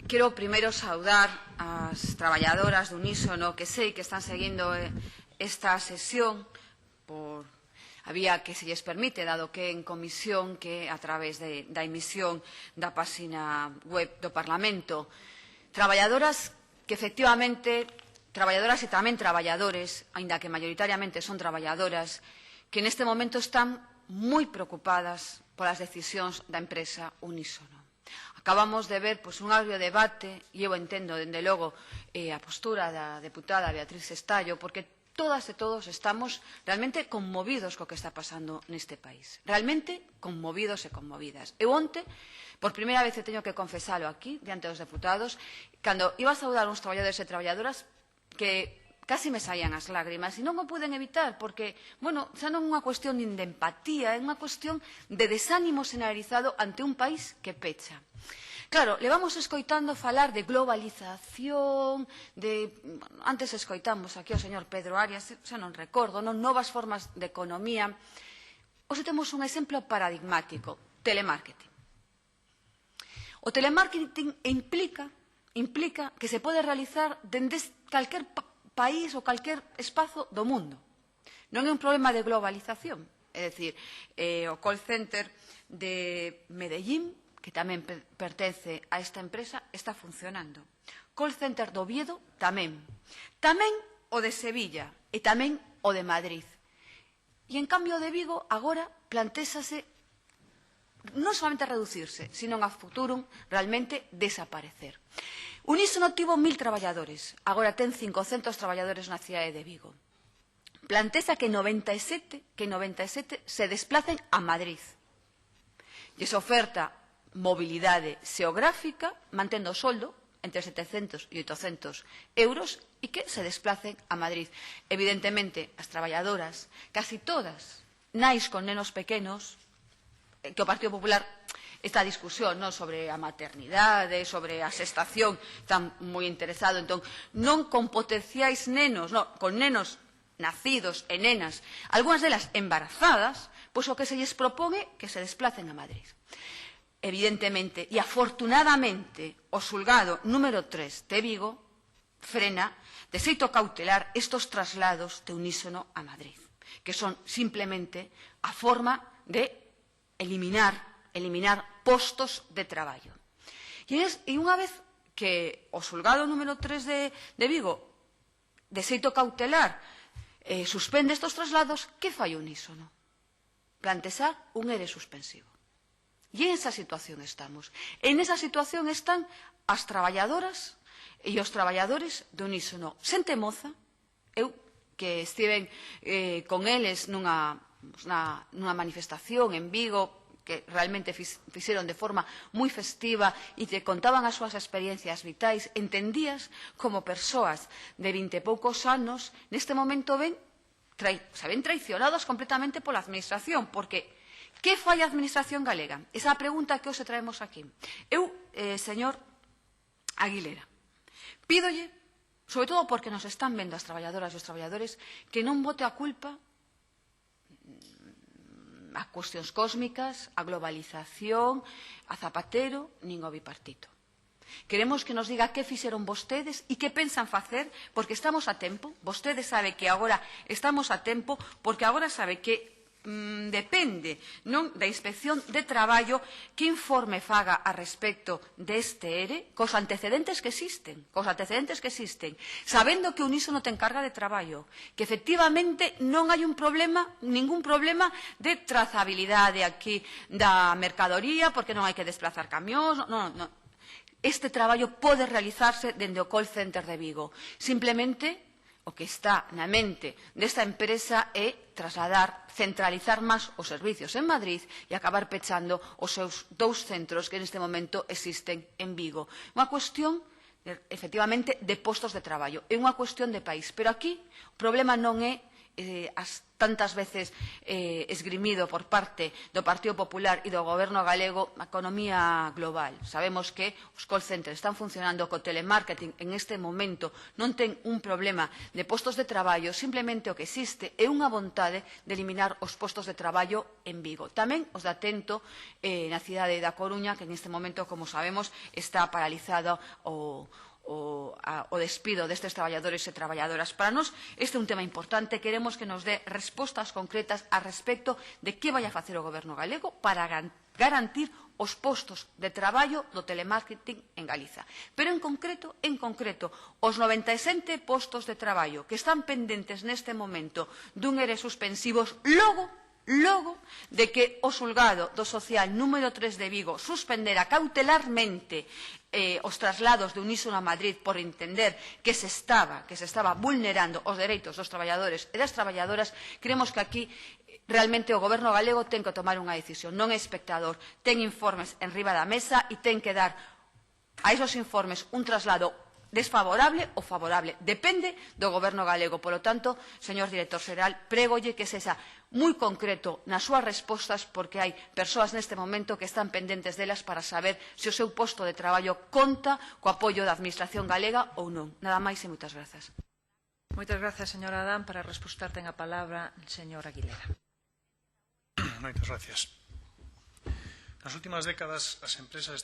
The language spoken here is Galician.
Quero primeiro saudar as traballadoras do Unísono que sei que están seguindo esta sesión por a vía que se lles permite, dado que en comisión que a través da emisión da páxina web do Parlamento. Traballadoras que efectivamente, traballadoras e tamén traballadores, aínda que maioritariamente son traballadoras, que neste momento están moi preocupadas polas decisións da empresa Unísono. Acabamos de ver un agrio debate, e eu entendo, dende logo, a postura da deputada Beatriz Estallo, porque todas e todos estamos realmente conmovidos co que está pasando neste país. Realmente conmovidos e conmovidas. Eu onte, por primeira vez teño que confesalo aquí, diante dos deputados, cando iba a saudar uns traballadores e traballadoras que casi me saían as lágrimas, e non o puden evitar, porque, xa non é unha cuestión de empatía, é unha cuestión de desánimo generalizado ante un país que pecha. Claro, levamos escoitando falar de globalización, antes escoitamos aquí ao señor Pedro Arias, xa non recordo, novas formas de economía. Hoxe temos un exemplo paradigmático, telemarketing. O telemarketing implica que se pode realizar dende calquer país ou calquer espazo do mundo. Non é un problema de globalización. É dicir, o call center de Medellín, que tamén pertence a esta empresa, está funcionando. Call center do Oviedo tamén. Tamén o de Sevilla e tamén o de Madrid. E en cambio o de Vigo agora plantéxase non solamente reducirse, sino a futuro realmente desaparecer. Unísono tivo 1000 traballadores, agora ten 500 traballadores na cidade de Vigo. Plantexa que 97 se desplacen a Madrid. E se oferta mobilidade xeográfica, mantendo o soldo entre 700 e 800 euros e que se desplacen a Madrid. Evidentemente, as traballadoras, casi todas, nais con nenos pequenos, que o Partido Popular, esta discusión sobre a maternidade, sobre a xestación, están moi interesado. Entón, non con potenciais nenos, con nenos nacidos e nenas, algunhas delas embarazadas, pois o que se lles propone que se desplacen a Madrid. Evidentemente, e afortunadamente, o xulgado número 3 de Vigo frena de xeito cautelar estos traslados de Unísono a Madrid, que son simplemente a forma de eliminar postos de traballo. E unha vez que o xulgado número 3 de Vigo, de xeito cautelar, suspende estes traslados, que fai Unísono? Plantexar un ERE suspensivo. E en esa situación estamos. En esa situación están as traballadoras e os traballadores do Unísono. Xente moza, eu que estiven con eles nunha manifestación en Vigo, que realmente fixeron de forma moi festiva e te contaban as súas experiencias vitais, entendías como persoas de 20 e poucos anos neste momento se ven traicionados completamente pola administración, porque que fai a administración galega? Esa é a pregunta que hoxe traemos aquí. Eu, señor Aguilera, pídolle, sobre todo porque nos están vendo as traballadoras e os traballadores, que non bote a culpa a cuestións cósmicas, a globalización, a Zapatero, nin ao bipartito. Queremos que nos diga que fixeron vostedes e que pensan facer, porque estamos a tempo. Vostede sabe que agora estamos a tempo, porque agora sabe que depende da Inspección de Traballo que informe faga a respecto deste ERE cos antecedentes que existen, sabendo que Unísono ten carga de traballo, que efectivamente non hai ningún problema de trazabilidade aquí da mercadoría, porque non hai que desplazar camións, non. Este traballo pode realizarse dende o call center de Vigo. Simplemente o que está na mente desta empresa é trasladar, centralizar máis os servicios en Madrid e acabar pechando os seus 2 centros que neste momento existen en Vigo. Unha cuestión, efectivamente, de postos de traballo. É unha cuestión de país. Pero aquí o problema non é tantas veces esgrimido por parte do Partido Popular e do Goberno galego a economía global. Sabemos que os call centers están funcionando, co telemarketing en este momento non ten un problema de postos de traballo, simplemente o que existe é unha vontade de eliminar os postos de traballo en Vigo. Tamén os da Tento na cidade da Coruña, que en este momento, como sabemos, está paralizado o despido destes traballadores e traballadoras. Para nós, este é un tema importante. Queremos que nos dé respostas concretas a respecto de que vai a facer o Goberno galego para garantir os postos de traballo do telemarketing en Galiza. Pero, en concreto, os 97 postos de traballo que están pendentes neste momento dun ERE suspensivos logo de que o xulgado do social número 3 de Vigo suspendera cautelarmente os traslados de Unísono a Madrid por entender que se estaba vulnerando os dereitos dos traballadores e das traballadoras, creemos que aquí realmente o Goberno galego ten que tomar unha decisión. Non é espectador, ten informes en riba da mesa e ten que dar a esos informes un traslado desfavorable ou favorable. Depende do Goberno galego. Polo tanto, señor director xeral, prégolle que sexa moi concreto nas súas respostas, porque hai persoas neste momento que están pendentes delas para saber se o seu posto de traballo conta co apoio da Administración galega ou non. Nada máis e moitas grazas. Moitas grazas, señora Adán. Para responder ten a palabra o señor Aguilera. Moitas gracias. Nas últimas décadas, as empresas